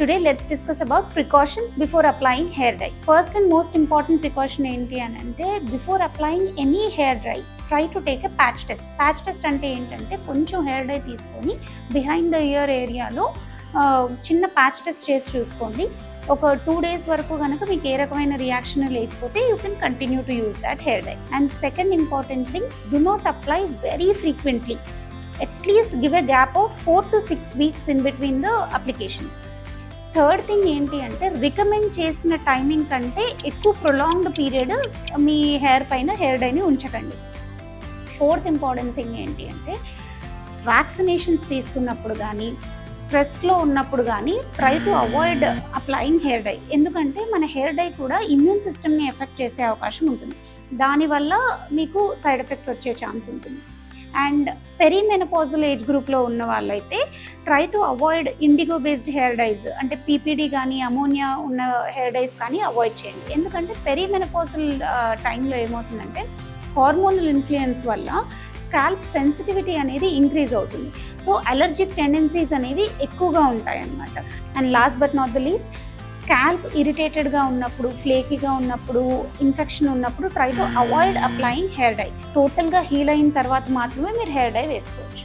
Today let's discuss about precautions before applying hair dye. First and most important precaution ఏంటి అని అంటే before applying any hair dye, try to take a patch test. Patch test అంటే ఏంటంటే కొంచెం hair dye తీసుకొని behind the year ఏరియాలో చిన్న patch test చేసి చూసుకోండి. ఒక 2 days వరకు కనుక మీకు ఏ రకమైన రియాక్షన్ లేకపోతే you can continue to use that hair dye. And second important thing, do not apply very frequently. At least give a gap of 4 to 6 weeks in between the applications. Third thing ఏంటి అంటే recommend చేసిన timing కంటే ఎక్కువ prolonged period మీ hair పైన hair డైని ఉంచకండి. Fourth important thing ఏంటి అంటే vaccinations తీసుకున్నప్పుడు కానీ స్ట్రెస్లో ఉన్నప్పుడు కానీ try to avoid applying hair dye. ఎందుకంటే మన హెయిర్ డై కూడా ఇమ్యూన్ సిస్టమ్ని ఎఫెక్ట్ చేసే అవకాశం ఉంటుంది. దానివల్ల మీకు సైడ్ ఎఫెక్ట్స్ వచ్చే ఛాన్స్ ఉంటుంది. అండ్ పెరీమెనోపాజల్ ఏజ్ గ్రూప్లో ఉన్న వాళ్ళైతే try to avoid indigo based hair dyes, అంటే పీపీడీ కానీ అమోనియా ఉన్న హెయిర్ డైస్ కానీ అవాయిడ్ చేయండి. ఎందుకంటే పెరీమెనోపాజల్ టైంలో ఏమవుతుందంటే హార్మోనల్ ఇన్ఫ్లుయెన్స్ వల్ల స్కాల్ప్ సెన్సిటివిటీ అనేది ఇంక్రీజ్ అవుతుంది. సో అలర్జిక్ టెండెన్సీస్ అనేవి ఎక్కువగా ఉంటాయి అన్నమాట. And last but not the least, scalp ఇరిటేటెడ్గా ఉన్నప్పుడు, ఫ్లేకీగా ఉన్నప్పుడు, ఇన్ఫెక్షన్ ఉన్నప్పుడు try to avoid applying hair dye. టోటల్గా హీల్ అయిన తర్వాత మాత్రమే మీరు హెయిర్ డై వేసుకోవచ్చు.